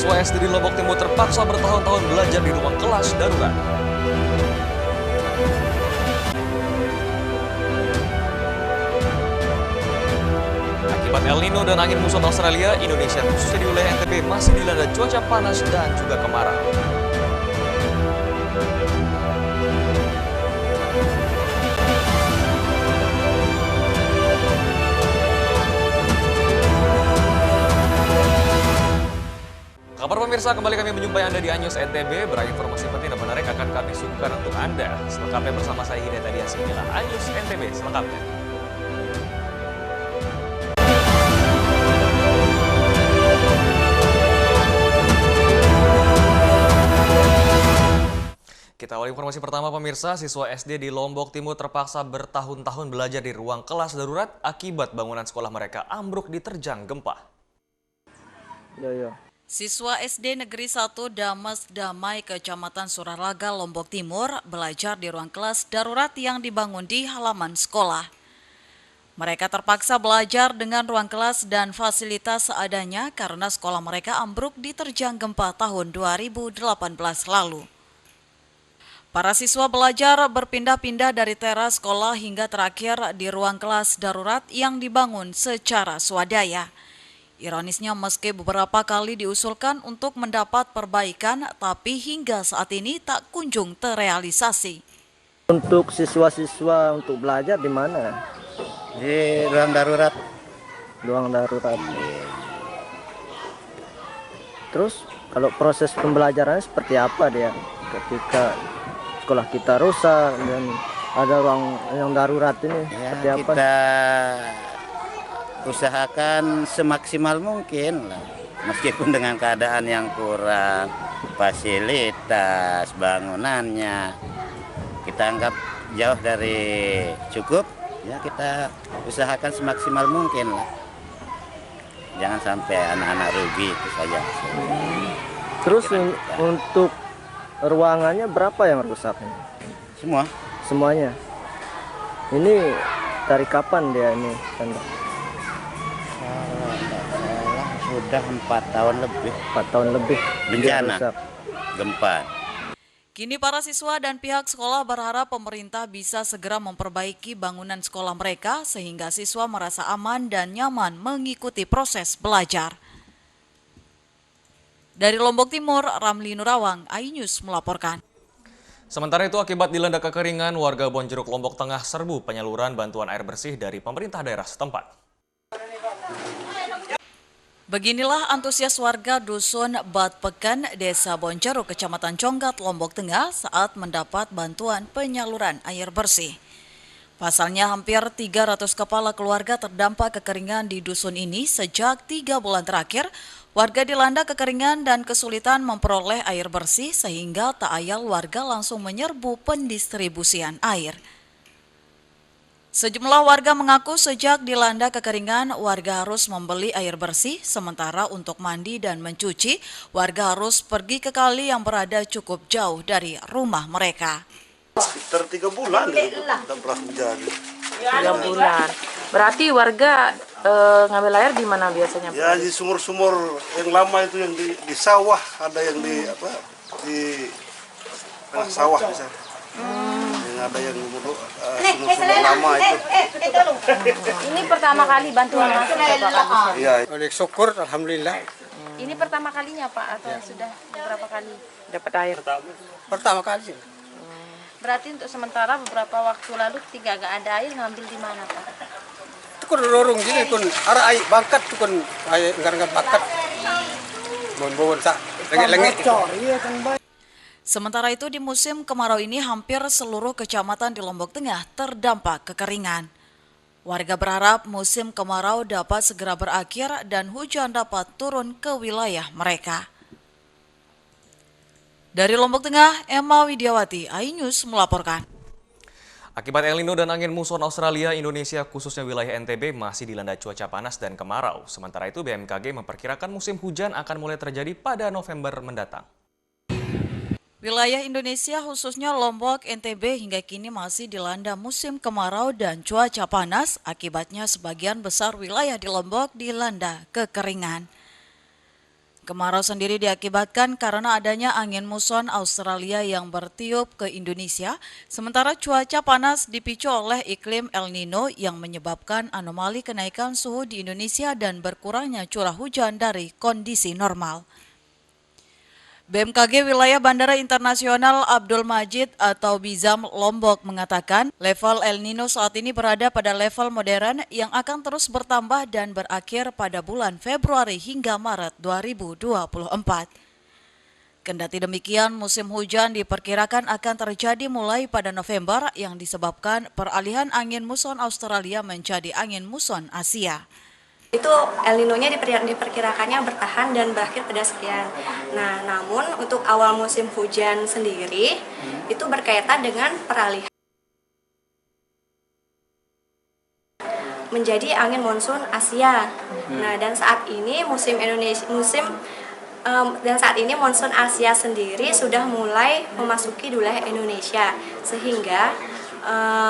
Siswa SD di Lombok Timur terpaksa bertahun-tahun belajar di ruang kelas darurat. Akibat El Nino dan angin muson Australia, Indonesia khususnya di wilayah NTB masih dilanda cuaca panas dan juga kemarau. Kabar pemirsa, kembali kami menjumpai Anda di Anyus NTB. Beragam informasi penting dan menarik akan kami suguhkan untuk Anda. Selengkapnya bersama saya Hidayat Adiasi, inilah Anyus NTB selengkapnya. Kita awali informasi pertama pemirsa, siswa SD di Lombok Timur terpaksa bertahun-tahun belajar di ruang kelas darurat akibat bangunan sekolah mereka ambruk diterjang gempa. Siswa SD Negeri 1 Damas Damai, Kecamatan Suralaga, Lombok Timur belajar di ruang kelas darurat yang dibangun di halaman sekolah. Mereka terpaksa belajar dengan ruang kelas dan fasilitas seadanya karena sekolah mereka ambruk diterjang gempa tahun 2018 lalu. Para siswa belajar berpindah-pindah dari teras sekolah hingga terakhir di ruang kelas darurat yang dibangun secara swadaya. Ironisnya, meski beberapa kali diusulkan untuk mendapat perbaikan, tapi hingga saat ini tak kunjung terrealisasi. Untuk siswa-siswa untuk belajar di mana? Di ruang darurat. Ruang darurat. Terus kalau proses pembelajarannya seperti apa dia ketika sekolah kita rusak dan ada ruang yang darurat ini? Seperti apa? Kita usahakan semaksimal mungkin lah. Meskipun dengan keadaan yang kurang, fasilitas bangunannya kita anggap jauh dari cukup, ya kita usahakan semaksimal mungkin lah. Jangan sampai anak-anak rugi, itu saja. Terus untuk ruangannya berapa yang rusak? Semua? Semuanya. Ini dari kapan dia ini? Sudah 4 tahun lebih. 4 tahun lebih. Bencana, gempa. Kini para siswa dan pihak sekolah berharap pemerintah bisa segera memperbaiki bangunan sekolah mereka sehingga siswa merasa aman dan nyaman mengikuti proses belajar. Dari Lombok Timur, Ramli Nurawang, iNews melaporkan. Sementara itu, akibat dilanda kekeringan, warga Bonjeruk Lombok Tengah serbu penyaluran bantuan air bersih dari pemerintah daerah setempat. Beginilah antusias warga Dusun Batpekan, Desa Bonjeruk, Kecamatan Conggat, Lombok Tengah saat mendapat bantuan penyaluran air bersih. Pasalnya hampir 300 kepala keluarga terdampak kekeringan di dusun ini sejak 3 bulan terakhir. Warga dilanda kekeringan dan kesulitan memperoleh air bersih sehingga tak ayal warga langsung menyerbu pendistribusian air. Sejumlah warga mengaku sejak dilanda kekeringan, warga harus membeli air bersih, sementara untuk mandi dan mencuci, warga harus pergi ke kali yang berada cukup jauh dari rumah mereka. Sekitar 3 bulan kita pernah hujan. 3 bulan. Berarti warga ngambil air di mana biasanya? Ya di sumur-sumur yang lama itu yang di sawah, ada yang di tengah sawah bisa. Yang ada yang sumur-sumur lama itu. Ini pertama kali bantuan masuk ke Pak Kabus? Iya. Oleh syukur, alhamdulillah. Ini pertama kalinya Pak atau sudah beberapa kali dapat air? Pertama kali. Berarti untuk sementara beberapa waktu lalu ketika gak ada air ngambil di mana Pak? Itu kun lorong gini kun arah air bangkat tu kun air enggak bangkat. Bon sak lengit-lengit. Sementara itu di musim kemarau ini hampir seluruh kecamatan di Lombok Tengah terdampak kekeringan. Warga berharap musim kemarau dapat segera berakhir dan hujan dapat turun ke wilayah mereka. Dari Lombok Tengah, Emma Widiawati, iNews melaporkan. Akibat El Nino dan angin muson Australia, Indonesia khususnya wilayah NTB masih dilanda cuaca panas dan kemarau. Sementara itu BMKG memperkirakan musim hujan akan mulai terjadi pada November mendatang. Wilayah Indonesia khususnya Lombok, NTB hingga kini masih dilanda musim kemarau dan cuaca panas. Akibatnya sebagian besar wilayah di Lombok dilanda kekeringan. Kemarau sendiri diakibatkan karena adanya angin muson Australia yang bertiup ke Indonesia, sementara cuaca panas dipicu oleh iklim El Nino yang menyebabkan anomali kenaikan suhu di Indonesia dan berkurangnya curah hujan dari kondisi normal. BMKG Wilayah Bandara Internasional Abdul Majid atau Bizam Lombok mengatakan level El Nino saat ini berada pada level modern yang akan terus bertambah dan berakhir pada bulan Februari hingga Maret 2024. Kendati demikian, musim hujan diperkirakan akan terjadi mulai pada November yang disebabkan peralihan angin muson Australia menjadi angin muson Asia. Itu El Nino-nya diperkirakannya bertahan dan berakhir pada sekian. Nah, namun untuk awal musim hujan sendiri itu berkaitan dengan peralihan menjadi angin monsun Asia. Nah, dan saat ini monsun Asia sendiri sudah mulai memasuki wilayah Indonesia, sehingga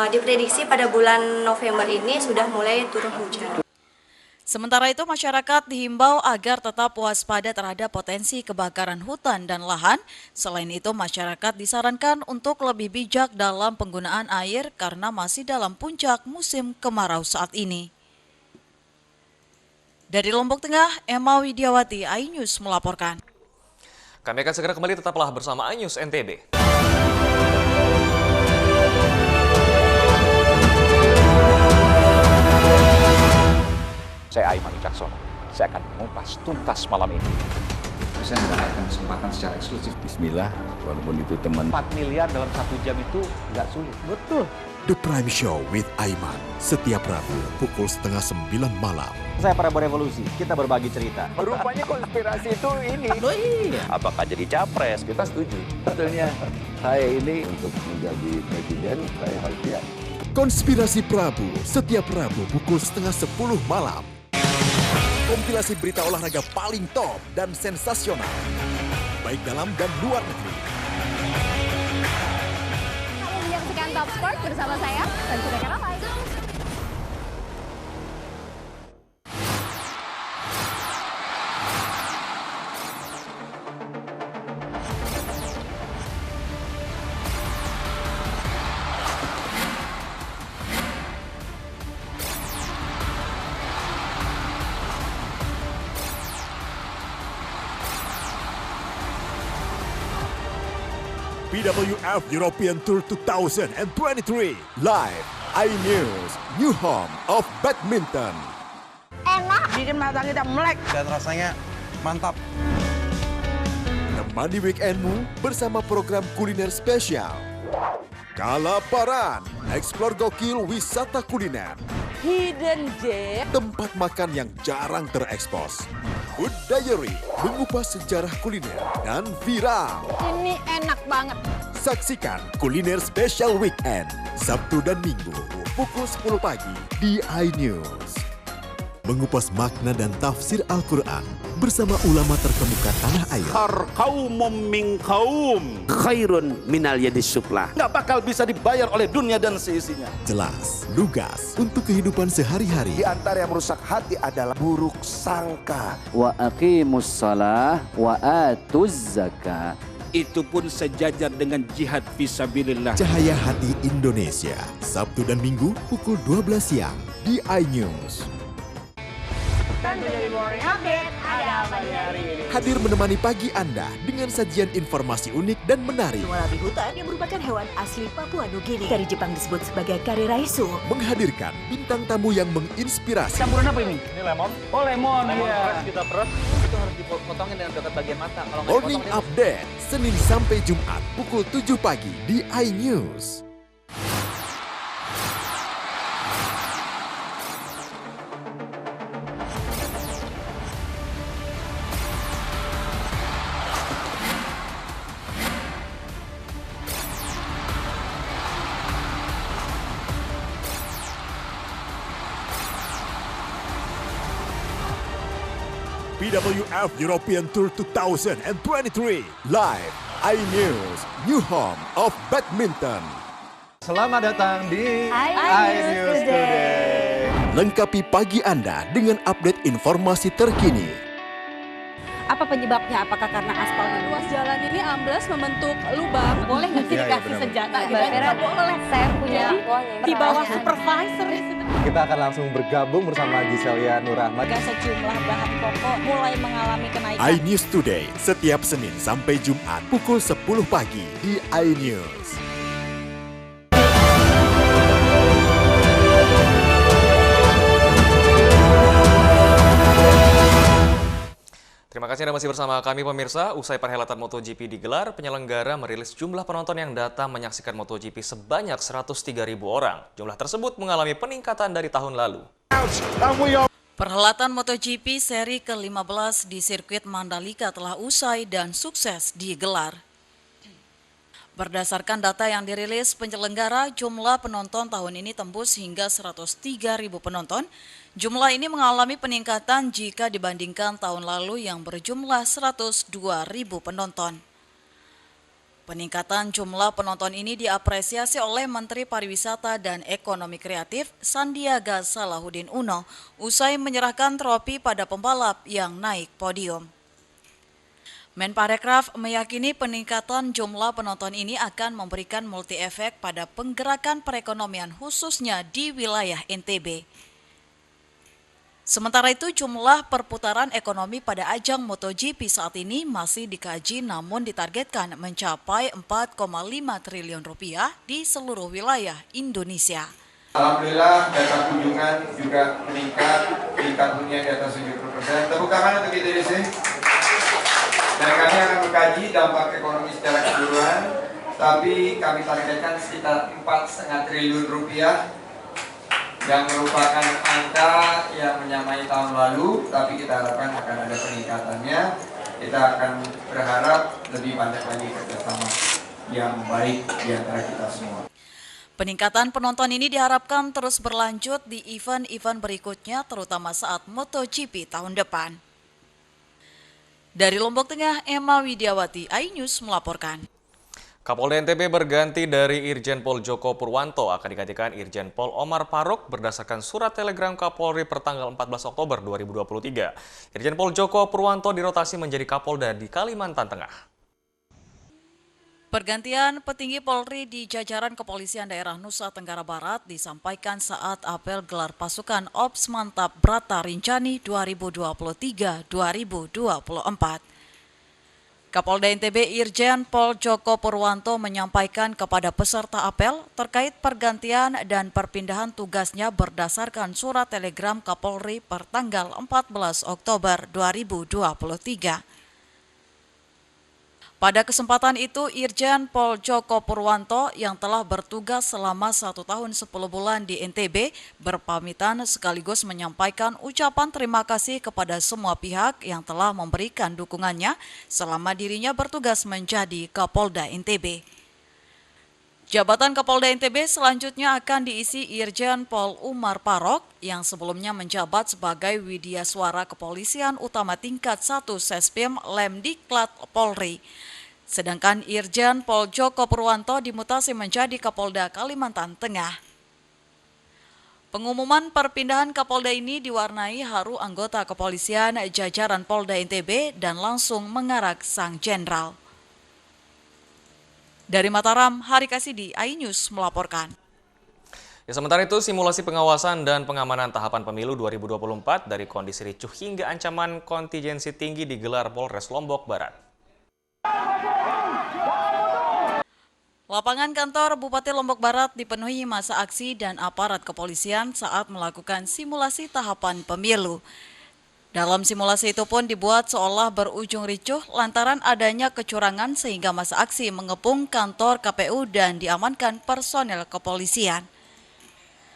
diprediksi pada bulan November ini sudah mulai turun hujan. Sementara itu, masyarakat dihimbau agar tetap waspada terhadap potensi kebakaran hutan dan lahan. Selain itu, masyarakat disarankan untuk lebih bijak dalam penggunaan air karena masih dalam puncak musim kemarau saat ini. Dari Lombok Tengah, Emma Widiawati, iNews melaporkan. Kami akan segera kembali, tetaplah bersama iNews NTB. Saya Aiman Wicaksono. Saya akan mengupas tuntas malam ini. Saya mendapatkan kesempatan secara eksklusif. Bismillah, walaupun itu teman. 4 miliar dalam 1 jam itu nggak sulit. Betul. The Prime Show with Aiman, setiap Rabu pukul 8:30 malam. Saya Prabowo Revolusi, kita berbagi cerita. Rupanya konspirasi itu ini. Oh iya. Apakah jadi capres? Kita setuju. Sebetulnya saya ini untuk menjadi presiden, saya harus siap. Konspirasi Prabu, setiap Rabu pukul 9:30 malam. Kompilasi berita olahraga paling top dan sensasional, baik dalam dan luar negeri. Kamu menyaksikan Top Sport bersama saya, Tanjung Ramai. BWF European Tour 2023 live iNews, new home of badminton. Enak, bikin mata kita melek Dan rasanya mantap. Temani weekendmu bersama program kuliner spesial. Kalaparan, eksplor gokil wisata kuliner. Hidden Gem, Tempat makan yang jarang terekspos. Food Diary, mengupas sejarah kuliner dan viral. ini enak banget. Saksikan kuliner spesial weekend, Sabtu dan Minggu, pukul 10 pagi di iNews. Mengupas makna dan tafsir Al-Quran bersama ulama terkemuka tanah air. Kaumum min kaum khairun minal yadis suflah. Nggak bakal bisa dibayar oleh dunia dan seisinya. Jelas, lugas untuk kehidupan sehari-hari. Di antara yang merusak hati adalah buruk sangka. Wa aqimus shalah wa atuz zakah. Itu pun sejajar dengan jihad fisabilillah. Cahaya Hati Indonesia, Sabtu dan Minggu pukul 12 siang di iNews. Tentu dari Morning Update, ada apa di hari ini? Hadir menemani pagi Anda dengan sajian informasi unik dan menarik. Warabi hutan yang merupakan hewan asli Papua Nugini. Dari Jepang disebut sebagai kare raisu. Menghadirkan bintang tamu yang menginspirasi. Campuran apa ini? Ini lemon. Oh lemon, iya. Kita peras. Itu harus dipotongin dengan dekat bagian mata. Kalau nggak Morning dipotong, Update, Senin sampai Jumat pukul 7 pagi di iNews. BWF European Tour 2023 live iNews, new home of badminton. Selamat datang di iNews Today. Lengkapi pagi Anda dengan update informasi terkini. Apa penyebabnya? Apakah karena aspalnya? Ruas jalan ini ambles membentuk lubang. Boleh nggak sih dikasih senjata? Tidak boleh. Saya punya di bawah supervisor. Kita akan langsung bergabung bersama Giselia Nurrahmat. Sejumlah bahan pokok mulai mengalami kenaikan. iNews Today, setiap Senin sampai Jumat pukul 10 pagi di iNews. Terima kasih Anda masih bersama kami pemirsa. Usai perhelatan MotoGP digelar, penyelenggara merilis jumlah penonton yang datang menyaksikan MotoGP sebanyak 103.000 orang. Jumlah tersebut mengalami peningkatan dari tahun lalu. Perhelatan MotoGP seri ke-15 di sirkuit Mandalika telah usai dan sukses digelar. Berdasarkan data yang dirilis penyelenggara, jumlah penonton tahun ini tembus hingga 103.000 penonton. Jumlah ini mengalami peningkatan jika dibandingkan tahun lalu yang berjumlah 102.000 penonton. Peningkatan jumlah penonton ini diapresiasi oleh Menteri Pariwisata dan Ekonomi Kreatif Sandiaga Salahuddin Uno usai menyerahkan trofi pada pembalap yang naik podium. Menparekraf meyakini peningkatan jumlah penonton ini akan memberikan multi efek pada penggerakan perekonomian khususnya di wilayah NTB. Sementara itu jumlah perputaran ekonomi pada ajang MotoGP saat ini masih dikaji namun ditargetkan mencapai 4,5 triliun rupiah di seluruh wilayah Indonesia. Alhamdulillah data kunjungan juga meningkat, tingkat dunia di atas 70%. Tepuk tangan untuk ITDC. Dan kami akan mengkaji dampak ekonomi secara keseluruhan, tapi kami targetkan sekitar 4,5 triliun rupiah yang merupakan angka yang menyamai tahun lalu, tapi kita harapkan akan ada peningkatannya. Kita akan berharap lebih banyak lagi kerjasama yang baik di antara kita semua. Peningkatan penonton ini diharapkan terus berlanjut di event-event berikutnya, terutama saat MotoGP tahun depan. Dari Lombok Tengah, Emma Widiawati, iNews melaporkan. Kapolda NTB berganti dari Irjen Pol Joko Purwanto akan digantikan Irjen Pol Omar Faruk berdasarkan surat telegram Kapolri pertanggal 14 Oktober 2023. Irjen Pol Joko Purwanto dirotasi menjadi Kapolda di Kalimantan Tengah. Pergantian petinggi Polri di jajaran Kepolisian Daerah Nusa Tenggara Barat disampaikan saat apel gelar pasukan Ops Mantap Brata Rincani 2023-2024. Kapolda NTB Irjen Pol Joko Purwanto menyampaikan kepada peserta apel terkait pergantian dan perpindahan tugasnya berdasarkan surat telegram Kapolri pertanggal 14 Oktober 2023. Pada kesempatan itu, Irjen Pol Joko Purwanto yang telah bertugas selama 1 tahun 10 bulan di NTB berpamitan sekaligus menyampaikan ucapan terima kasih kepada semua pihak yang telah memberikan dukungannya selama dirinya bertugas menjadi Kapolda NTB. Jabatan Kapolda NTB selanjutnya akan diisi Irjen Pol Umar Faruk yang sebelumnya menjabat sebagai Widyaswara Kepolisian Utama Tingkat 1 Sespim Lemdiklat Polri. Sedangkan Irjen Pol Joko Purwanto dimutasi menjadi Kapolda Kalimantan Tengah. Pengumuman perpindahan Kapolda ini diwarnai haru anggota kepolisian jajaran Polda NTB dan langsung mengarak sang jenderal. Dari Mataram, Hari Kasidi, iNews melaporkan. Ya, sementara itu, simulasi pengawasan dan pengamanan tahapan pemilu 2024 dari kondisi ricuh hingga ancaman kontingensi tinggi digelar Polres Lombok Barat. Lapangan kantor Bupati Lombok Barat dipenuhi massa aksi dan aparat kepolisian saat melakukan simulasi tahapan pemilu. Dalam simulasi itu pun dibuat seolah berujung ricuh lantaran adanya kecurangan sehingga massa aksi mengepung kantor KPU dan diamankan personel kepolisian.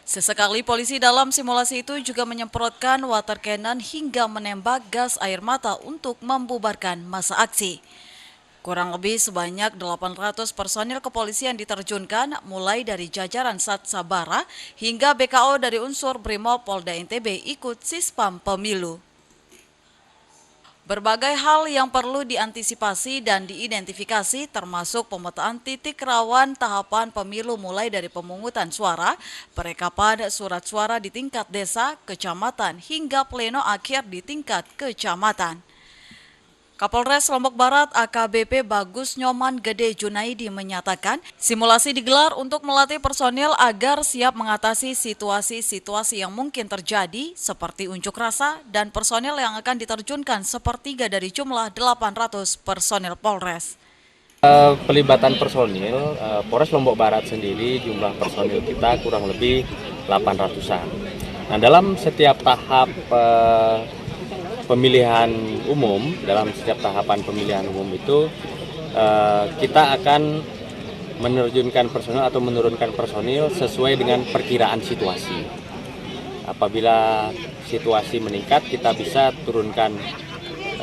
Sesekali polisi dalam simulasi itu juga menyemprotkan water cannon hingga menembak gas air mata untuk membubarkan massa aksi. Kurang lebih sebanyak 800 personil kepolisian diterjunkan mulai dari jajaran Sat Sabara hingga BKO dari unsur Brimob Polda NTB ikut Sispam Pemilu. Berbagai hal yang perlu diantisipasi dan diidentifikasi termasuk pemetaan titik rawan tahapan pemilu mulai dari pemungutan suara, perekapan surat suara di tingkat desa, kecamatan, hingga pleno akhir di tingkat kecamatan. Kapolres Lombok Barat AKBP Bagus Nyoman Gede Junaidi menyatakan simulasi digelar untuk melatih personil agar siap mengatasi situasi-situasi yang mungkin terjadi seperti unjuk rasa dan personil yang akan diterjunkan sepertiga dari jumlah 800 personil Polres. Pelibatan personil, Polres Lombok Barat sendiri jumlah personil kita kurang lebih 800-an. Nah, dalam setiap tahap pemilihan umum, dalam setiap tahapan pemilihan umum itu kita akan menerjunkan personil atau menurunkan personil sesuai dengan perkiraan situasi. Apabila situasi meningkat, kita bisa turunkan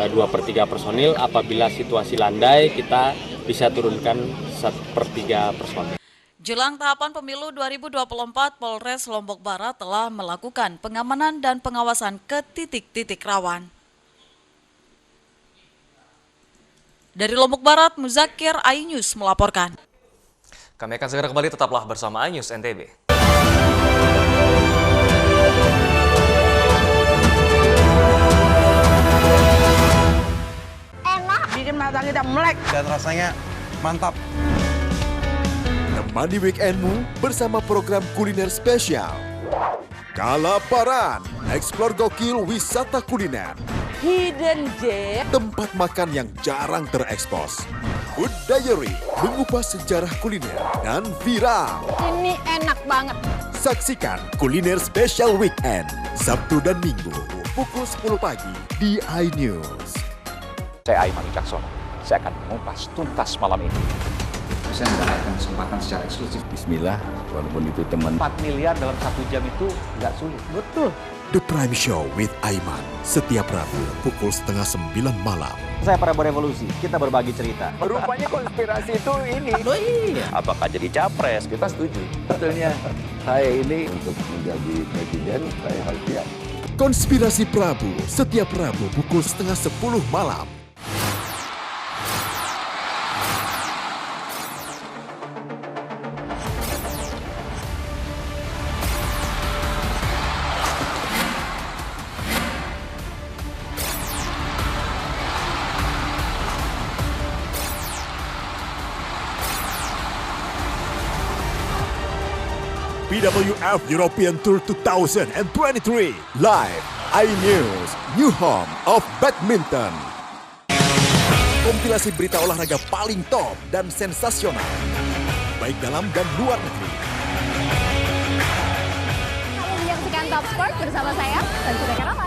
2/3 personil. Apabila situasi landai, kita bisa turunkan 1/3 personil. Jelang tahapan pemilu 2024, Polres Lombok Barat telah melakukan pengamanan dan pengawasan ke titik-titik rawan. Dari Lombok Barat, Muzakir, iNews melaporkan. Kami akan segera kembali, tetaplah bersama iNews NTB. Enak, bikin mata kita melek. Dan rasanya mantap. Temani weekendmu bersama program kuliner spesial. Kalaparan, eksplor gokil wisata kuliner. Hidden Gem. Tempat makan yang jarang terekspos. Food Diary, mengupas sejarah kuliner dan viral. Ini enak banget. Saksikan kuliner spesial weekend, Sabtu dan Minggu, pukul 10 pagi di iNews. Saya Aiman Wicaksono, saya akan mengupas tuntas malam ini. Saya mendapatkan kesempatan secara eksklusif. Bismillah, walaupun itu teman. 4 miliar dalam 1 jam itu nggak sulit. Betul. The Prime Show with Aiman, setiap Rabu pukul 8:30 malam. Saya Prabowo Revolusi, kita berbagi cerita. Rupanya konspirasi itu ini. Oh iya. Apakah jadi capres? Kita setuju. Sebetulnya saya ini untuk menjadi presiden, saya harus siap. Konspirasi Prabu, setiap Rabu pukul 9:30 malam. BWF European Tour 2023 live iNews, new home of badminton. Kompilasi berita olahraga paling top dan sensasional, baik dalam dan luar negeri. Kamu menyaksikan Top Sport bersama saya, Sanjureka Ramai.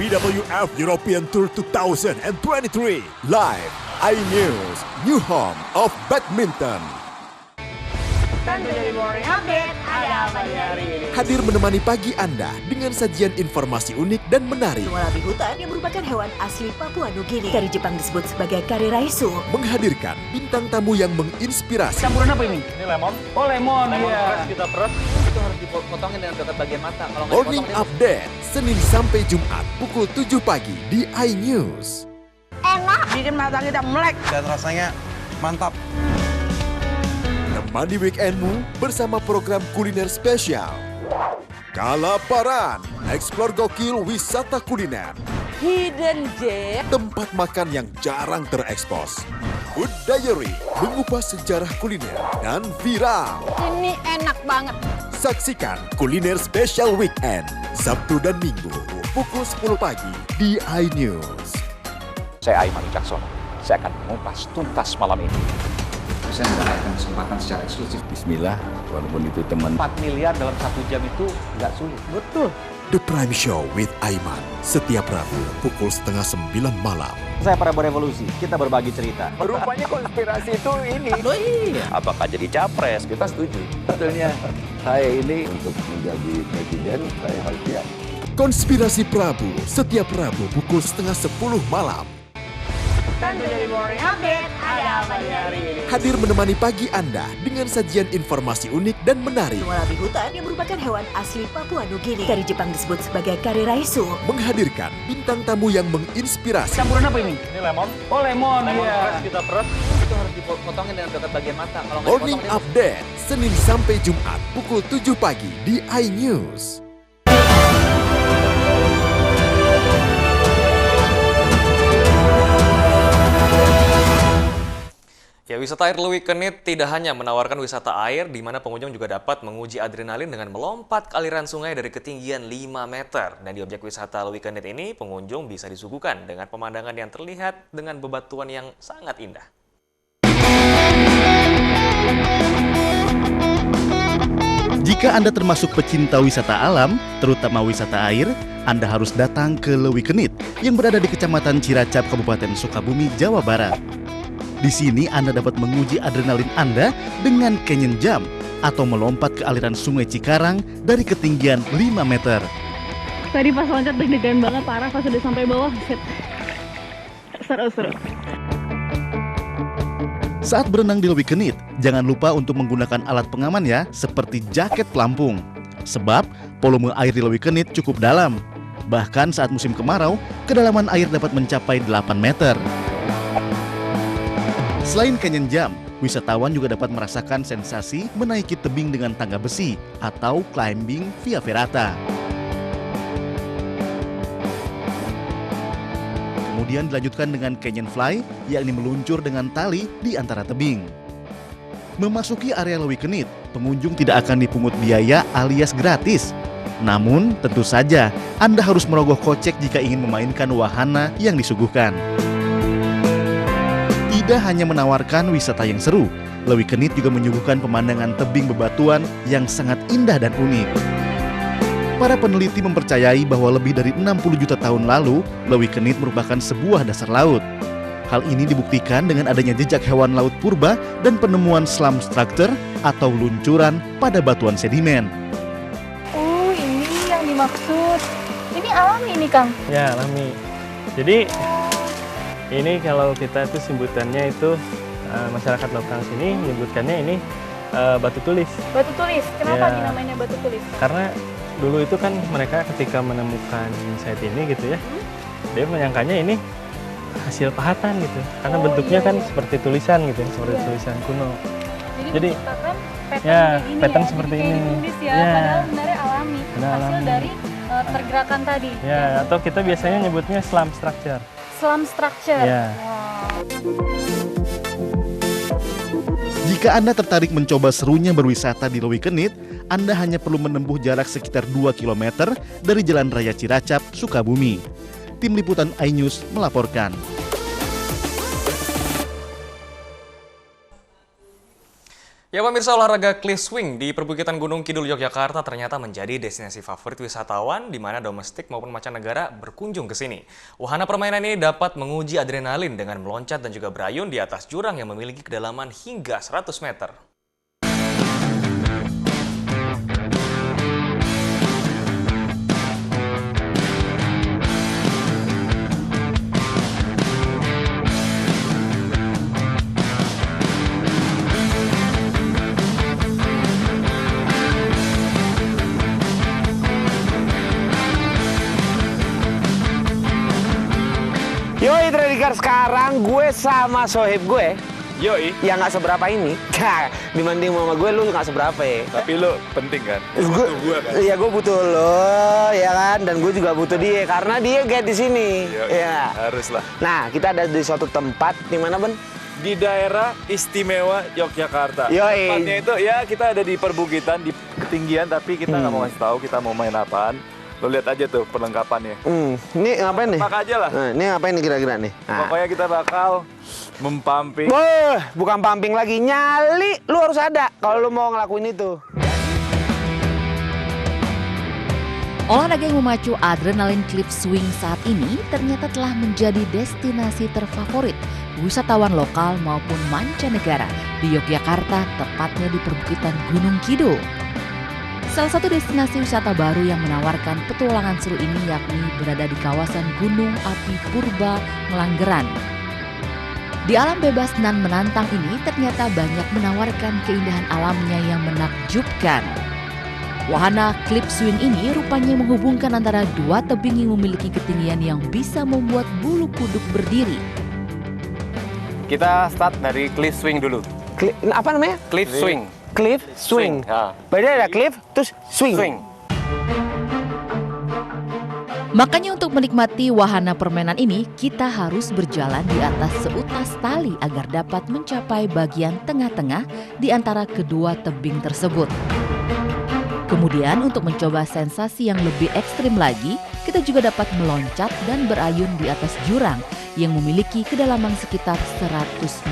BWF European Tour 2023 live iNews, new home of badminton. Dan menjadi morning update, ada apa di hari ini? Hadir menemani pagi Anda dengan sajian informasi unik dan menarik. Wallaby hutan yang merupakan hewan asli Papua Nugini. Dari Jepang disebut sebagai kare raisu. Menghadirkan bintang tamu yang menginspirasi. Campuran apa ini? Ini lemon. Oh lemon, iya. Kita peras. Itu harus dipotongin dengan dekat bagian mata. Kalau nggak Morning dipotong, Update, Senin sampai Jumat pukul 7 pagi di iNews. Enak, bikin mata kita melek. Dan rasanya mantap. Temani weekendmu bersama program kuliner spesial. Kalaparan, eksplor gokil wisata kuliner. Hidden Gem. Tempat makan yang jarang terekspos. Food Diary, mengupas sejarah kuliner dan viral. Ini enak banget. Saksikan kuliner spesial weekend, Sabtu dan Minggu, pukul 10 pagi di iNews. Saya Aiman Wicaksono, saya akan mengupas tuntas malam ini. Saya mendapatkan kesempatan secara eksklusif. Bismillah, walaupun itu teman. 4 miliar dalam 1 jam itu nggak sulit. Betul. The Prime Show with Aiman, setiap Rabu pukul 8:30 malam. Saya Prabowo Revolusi, kita berbagi cerita. Rupanya konspirasi itu ini. Oh iya. Apakah jadi capres? Kita setuju. Sebetulnya saya ini untuk menjadi presiden, saya harus siap. Konspirasi Prabu, setiap Rabu pukul 9:30 malam. Dan menjadi morning update, ada apa di hari ini? hadir menemani pagi Anda dengan sajian informasi unik dan menarik. Wallaby hutan yang merupakan hewan asli Papua Nugini. Dari Jepang disebut sebagai kariraisu. Menghadirkan bintang tamu yang menginspirasi. Campuran apa ini? Ini lemon. Oh, lemon. Iya. Kita peres, itu harus dipotongin dengan dekat bagian mata. Kalau nggak Morning dipotong, Update, Senin sampai Jumat pukul 7 pagi di iNews. Ya, wisata air Lewi Kenit tidak hanya menawarkan wisata air, di mana pengunjung juga dapat menguji adrenalin dengan melompat ke aliran sungai dari ketinggian 5 meter. Dan di objek wisata Lewi Kenit ini, pengunjung bisa disuguhkan dengan pemandangan yang terlihat dengan bebatuan yang sangat indah. Jika Anda termasuk pecinta wisata alam, terutama wisata air, Anda harus datang ke Lewi Kenit yang berada di Kecamatan Ciracap, Kabupaten Sukabumi, Jawa Barat. Di sini Anda dapat menguji adrenalin Anda dengan canyon jump atau melompat ke aliran sungai Cikarang dari ketinggian 5 meter. Tadi pas loncat deg-degan banget, parah pas udah sampai bawah. Seru-seru. Saat berenang di Lewi Kenit, jangan lupa untuk menggunakan alat pengaman ya, seperti jaket pelampung. Sebab volume air di Lewi Kenit cukup dalam. Bahkan saat musim kemarau, kedalaman air dapat mencapai 8 meter. Selain canyon jump, wisatawan juga dapat merasakan sensasi menaiki tebing dengan tangga besi atau climbing via ferrata. Kemudian dilanjutkan dengan canyon fly, yakni meluncur dengan tali di antara tebing. Memasuki area Lewi Kenit, pengunjung tidak akan dipungut biaya alias gratis. Namun, tentu saja Anda harus merogoh kocek jika ingin memainkan wahana yang disuguhkan. Tidak hanya menawarkan wisata yang seru, Lewi Kenit juga menyuguhkan pemandangan tebing bebatuan yang sangat indah dan unik. Para peneliti mempercayai bahwa lebih dari 60 juta tahun lalu, Lewi Kenit merupakan sebuah dasar laut. Hal ini dibuktikan dengan adanya jejak hewan laut purba dan penemuan slump structure atau luncuran pada batuan sedimen. Oh, ini yang dimaksud. Ini alami ini, Kang? Ya, alami. Jadi ini kalau kita itu sebutannya itu masyarakat lokal sini menyebutkannya ini batu tulis. Batu tulis. Kenapa Ya. dinamainya batu tulis? Karena dulu itu kan mereka ketika menemukan site ini gitu ya, dia menyangkanya ini hasil pahatan gitu. Karena bentuknya kan seperti tulisan gitu, seperti tulisan kuno. Jadi menciptakan pattern ya, kayak gini pattern ya, seperti jadi kayak ini. ditulis ya, Ya. padahal sebenarnya alami. Padahal Hasil alami. dari pergerakan tadi. Ya, atau kita biasanya nyebutnya slump structure. Slump structure. Ya. Jika Anda tertarik mencoba serunya berwisata di Lewi Kenit, Anda hanya perlu menempuh jarak sekitar 2 km dari Jalan Raya Ciracap, Sukabumi. Tim Liputan iNews melaporkan. Ya, pemirsa, olahraga cliff swing di perbukitan Gunung Kidul, Yogyakarta ternyata menjadi destinasi favorit wisatawan di mana domestik maupun mancanegara berkunjung ke sini. Wahana permainan ini dapat menguji adrenalin dengan meloncat dan juga berayun di atas jurang yang memiliki kedalaman hingga 100 meter. Yoi Tradigar, sekarang gue sama sohib gue. Yoi. Yang nggak seberapa ini. Dibanding sama gue, lu nggak seberapa ya. Tapi lu penting kan? Gue kan? Iya, gue butuh lo, ya kan? Dan gue juga butuh dia, karena dia guide di sini. Ya. Harus lah. Nah, kita ada di suatu tempat, di mana, Ben? Di daerah istimewa Yogyakarta. Yoi. Tempatnya itu, ya kita ada di perbukitan, di ketinggian, tapi kita nggak mau kasih tahu kita mau main apaan. Lo lihat aja tuh perlengkapannya. Ini ngapain nih? Mak aja lah. Nah, ini ngapain nih kira-kira nih? Nah. Pokoknya kita bakal mempamping. Bukan pumping lagi, nyali. Lu harus ada kalau lu mau ngelakuin itu. Olahraga yang memacu adrenalin cliff swing saat ini ternyata telah menjadi destinasi terfavorit wisatawan lokal maupun mancanegara di Yogyakarta, tepatnya di perbukitan Gunung Kidul. Salah satu destinasi wisata baru yang menawarkan petualangan seru ini yakni berada di kawasan Gunung Api Purba, Ngelanggeran. Di alam bebas nan menantang ini ternyata banyak menawarkan keindahan alamnya yang menakjubkan. Wahana cliff swing ini rupanya menghubungkan antara dua tebing yang memiliki ketinggian yang bisa membuat bulu kuduk berdiri. Kita start dari cliff swing dulu. Apa namanya? Cliff swing. Cliff swing. Ya. Berarti ada cliff, terus swing. Makanya untuk menikmati wahana permainan ini, kita harus berjalan di atas seutas tali agar dapat mencapai bagian tengah-tengah di antara kedua tebing tersebut. Kemudian untuk mencoba sensasi yang lebih ekstrim lagi, kita juga dapat meloncat dan berayun di atas jurang yang memiliki kedalaman sekitar 100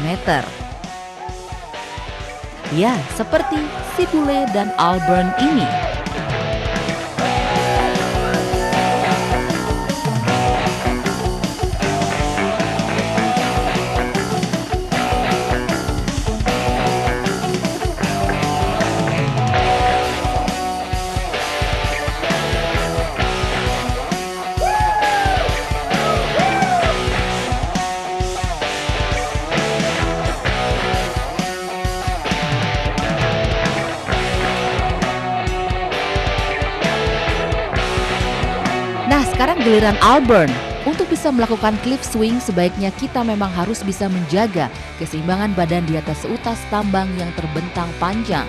meter. Ya, seperti si bule dan Alburn ini. Nah, sekarang giliran Alburn. Untuk bisa melakukan cliff swing, sebaiknya kita memang harus bisa menjaga keseimbangan badan di atas seutas tambang yang terbentang panjang.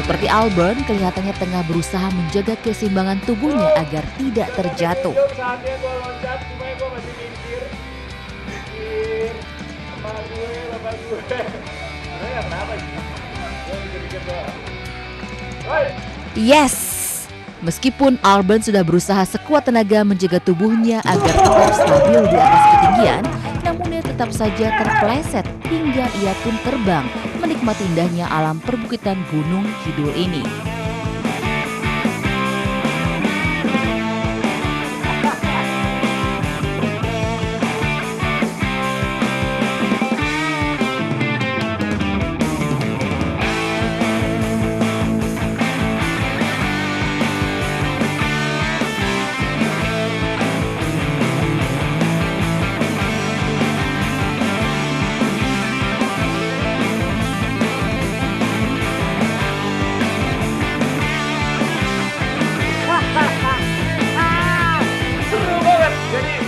Seperti Alburn, kelihatannya tengah berusaha menjaga keseimbangan tubuhnya agar tidak terjatuh. Saatnya gue loncat, cuma gue masih mikir. Bapak gue. Sebenarnya kenapa sih? Gue mikir-mikir doang. Yes! Meskipun Alburn sudah berusaha sekuat tenaga menjaga tubuhnya agar tetap stabil di atas ketinggian, namun ia tetap saja terpeleset hingga ia pun terbang menikmati indahnya alam perbukitan Gunung Kidul ini.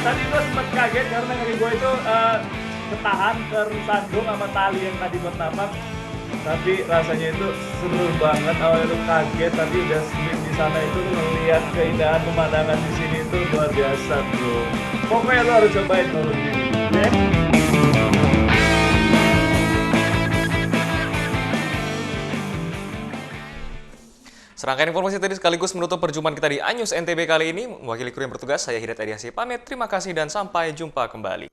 Tadi gue sempat kaget karena kaki gue itu ketahan tersandung sama tali yang tadi buat napak. Tapi rasanya itu seru banget. Awalnya tuh kaget, tapi udah sleep di sana itu melihat keindahan pemandangan di sini itu luar biasa, bro. Pokoknya lo harus cobain kalau di sini. Serangkaian informasi tadi sekaligus menutup perjumpaan kita di iNews NTB kali ini. Mewakili kru yang bertugas, saya Hidayat Adiasi pamit. Terima kasih dan sampai jumpa kembali.